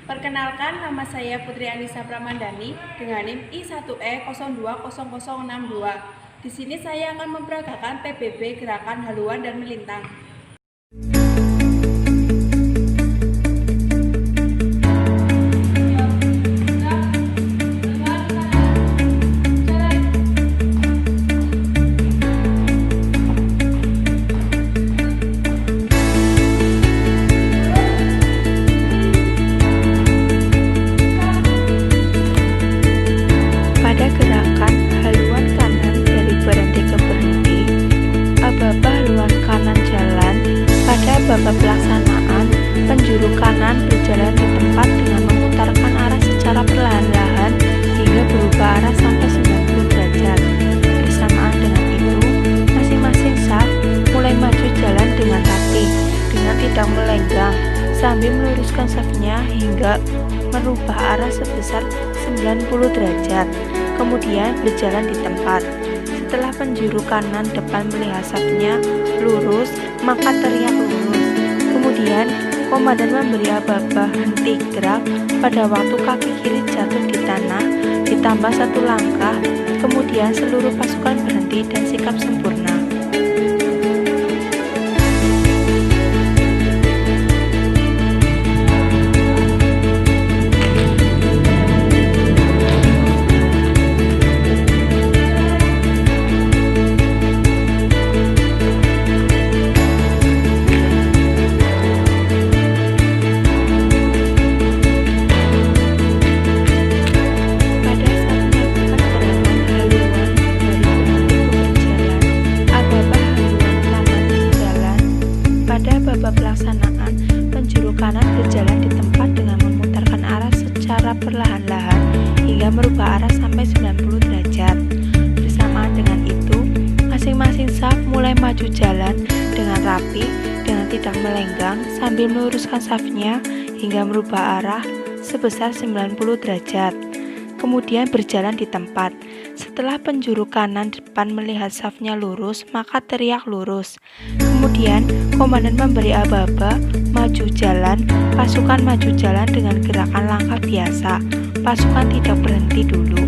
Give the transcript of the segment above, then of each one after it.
Perkenalkan, nama saya Putri Anissa Pramandani dengan NIM I1E020062. Di sini saya akan memperagakan PBB Gerakan Haluan dan Melintang. Pada gerakan haluan kanan dari berhenti ke berhenti, aba-aba haluan kanan jalan. Pada babak pelaksanaan, penjuru kanan berjalan di tempat dengan memutarkan arah secara perlahan-lahan hingga berubah arah sampai 90 derajat. Bersamaan dengan itu, masing-masing saf mulai maju jalan dengan rapi, dengan tidak melenggang, sambil meluruskan safnya hingga merubah arah sebesar 90 derajat. Kemudian berjalan di tempat. Setelah penjuru kanan depan melihat safnya lurus, maka teriak lurus. Kemudian komandan memberi aba-aba henti gerak pada waktu kaki kiri jatuh di tanah, ditambah 1 langkah. Kemudian seluruh pasukan berhenti dan sikap sempurna. Babak pelaksanaan, penjuru kanan berjalan di tempat dengan memutarkan arah secara perlahan-lahan hingga merubah arah sampai 90 derajat. Bersamaan dengan itu, masing-masing saf mulai maju jalan dengan rapi, dengan tidak melenggang, sambil meluruskan safnya hingga merubah arah sebesar 90 derajat. Kemudian berjalan di tempat. Setelah penjuru kanan depan melihat safnya lurus, maka teriak lurus. Kemudian komandan memberi aba-aba maju jalan. Pasukan maju jalan dengan gerakan langkah biasa. Pasukan tidak berhenti dulu.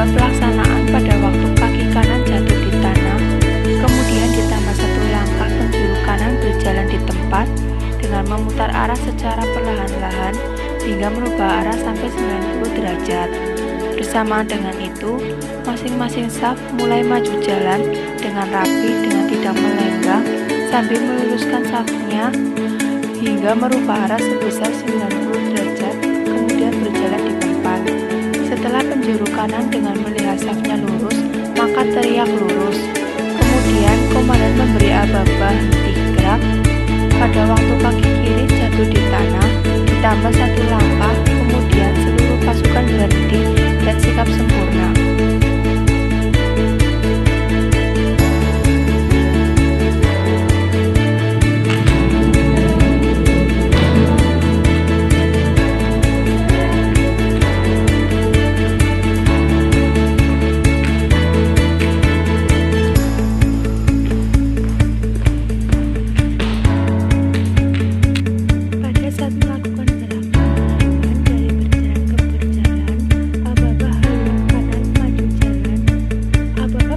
Pelaksanaan pada waktu kaki kanan jatuh di tanah, kemudian ditambah 1 langkah penjuru kanan berjalan di tempat dengan memutar arah secara perlahan-lahan hingga merubah arah sampai 90 derajat. Bersamaan dengan itu, masing-masing saf mulai maju jalan dengan rapi, dengan tidak melenggang, sambil meluruskan safnya hingga merubah arah sebesar 90 derajat, kemudian berjalan di tempat. Setelah penjuru kanan dengan melihat safnya lurus, maka teriak lurus. Kemudian komandan memberi aba-aba henti gerak pada waktu kaki kiri jatuh di tanah, ditambah 1 langkah. Kemudian seluruh pasukan berhenti dan sikap sempurna.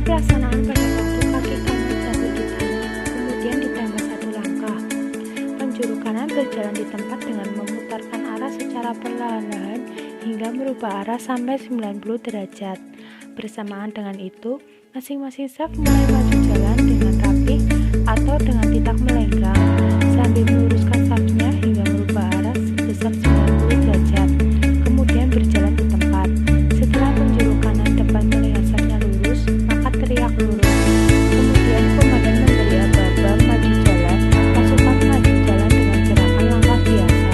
Pelaksanaan pada waktu kaki kanan jatuh di tanah, kemudian ditambah 1 langkah. Penjuru kanan berjalan di tempat dengan memutarkan arah secara perlahan-lahan hingga merubah arah sampai 90 derajat. Bersamaan dengan itu, masing-masing saf mulai maju jalan dengan rapi atau dengan tidak melenggang, sambil meluruskan safnya hingga merubah arah sebesar 90 derajat. Kemudian berjalan di tempat. Setelah penjuru kanan depan melihat safnya lurus, maka teriak lurus. Kemudian komandan memberi aba-aba maju jalan. Pasukan maju jalan dengan gerakan langkah biasa.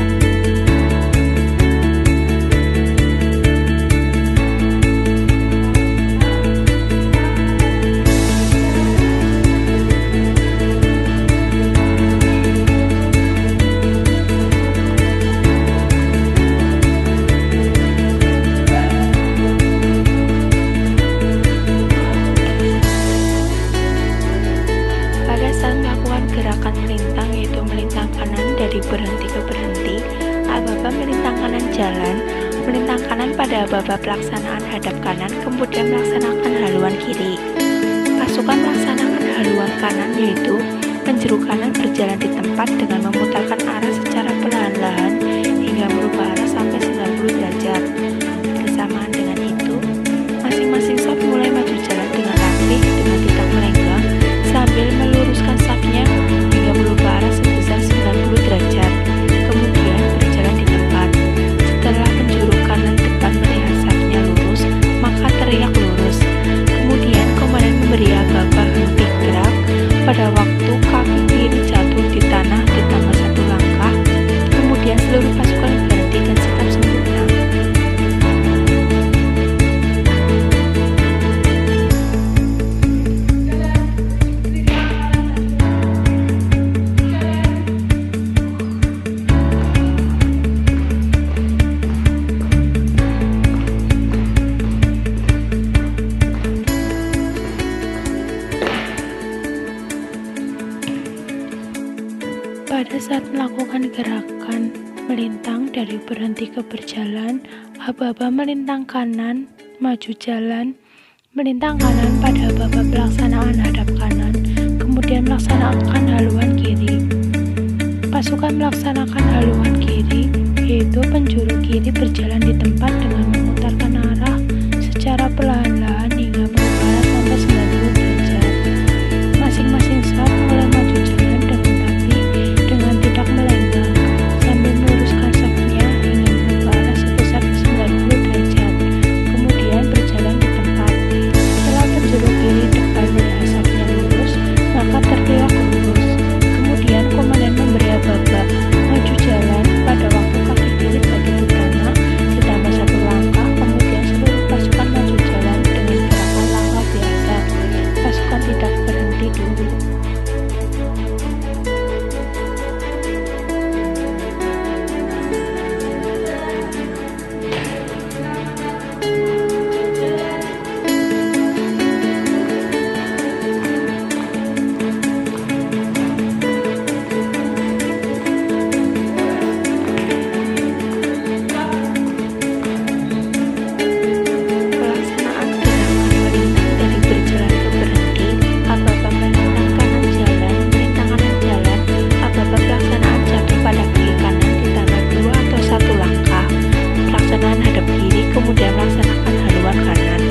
berhenti, aba-aba melintang kanan jalan, melintang kanan pada aba-aba pelaksanaan hadap kanan, kemudian melaksanakan haluan kiri. Pasukan melaksanakan haluan kanan yaitu penjuru kanan berjalan di tempat dengan memutarkan arah secara perlahan-lahan hingga merubah arah sampai 90 derajat. Bersamaan dengan itu, masing-masing saf mulai maju jalan dengan rapih dengan tidak melenggang sambil meluruskan safnya hingga merubah arah sebesar 90 derajat. Kemudian berjalan di tempat. Setelah penjuru kanan depan melihat safnya lurus, maka teriak lurus. Kemudian komandan memberi aba-aba henti gerak pada waktu kaki kiri jatuh di tanah ditambah 1 langkah. Kemudian seluruh pasukan berhenti dan sikap sempurna. Pada saat melakukan gerakan melintang dari berhenti ke berjalan, aba-aba melintang kanan, maju jalan, melintang kanan pada aba-aba pelaksanaan hadap kanan, kemudian melaksanakan haluan kiri. Pasukan melaksanakan haluan kiri, yaitu penjuru kiri berjalan di tempat dengan memutarkan arah secara perlahan-lahan hingga merubah arah sampai 90 derajat. Masing-masing saf mulai maju jalan dengan rapi dengan tidak melenggang sambil meluruskan safnya hingga merubah arah sebesar 90 derajat. Kemudian berjalan di tempat. Setelah penjuru kiri depan melihat safnya lurus, maka terlihat lurus. Kemudian komandan memberi aba-aba maju jalan pada waktu kaki kiri jatuh di tanah ditambah 1 langkah. Kemudian seluruh pasukan maju jalan dengan gerakan langkah biasa. Pasukan tidak berhenti dulu. Pelaksanaan gerakan melintang dari berjalan ke berhenti, aba-aba melintang kanan jalan, melintang kanan jalan, aba-aba pelaksanaan jatuh pada kaki kanan ditambah 2 atau 1 langkah. Pelaksanaan hadap kiri, kemudian melaksanakan haluan kanan.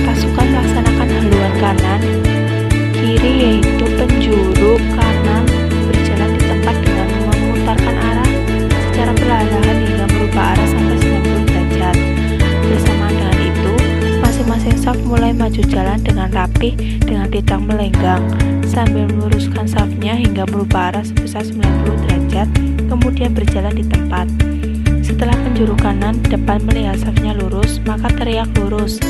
Pasukan melaksanakan haluan kanan kiri yaitu penjuru kanan berjalan di tempat dengan memutarkan arah secara perlahan-lahan hingga merubah arah sampai 90 derajat. Bersamaan dengan itu, masing-masing saf mulai maju jalan dengan rapih dengan tidak melenggang sambil meluruskan safnya hingga merubah arah sebesar 90 derajat, kemudian berjalan di tempat. Setelah penjuru kanan depan melihat safnya lurus, maka teriak lurus.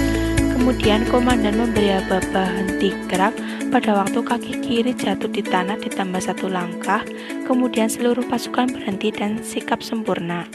Kemudian komandan memberi aba-aba henti gerak pada waktu kaki kiri jatuh di tanah ditambah 1 langkah. Kemudian seluruh pasukan berhenti dan sikap sempurna.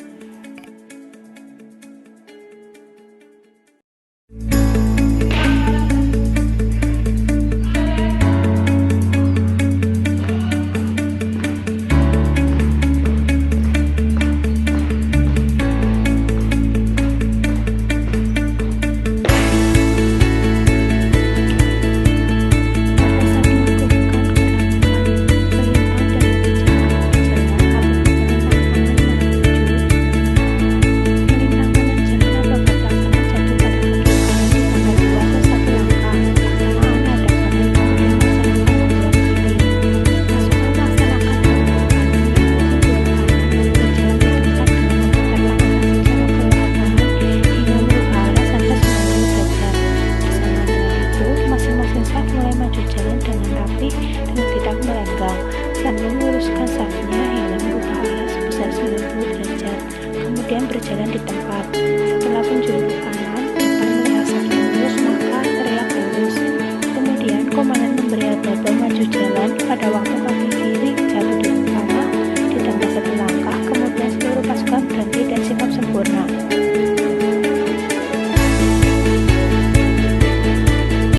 sambil meluruskan safnya hingga merubah arah sebesar 90 derajat, kemudian berjalan di tempat. Setelah penjuru kanan, depan melihat safnya lurus, maka teriak lurus. Kemudian komandan memberi aba-aba maju jalan pada waktu kaki kiri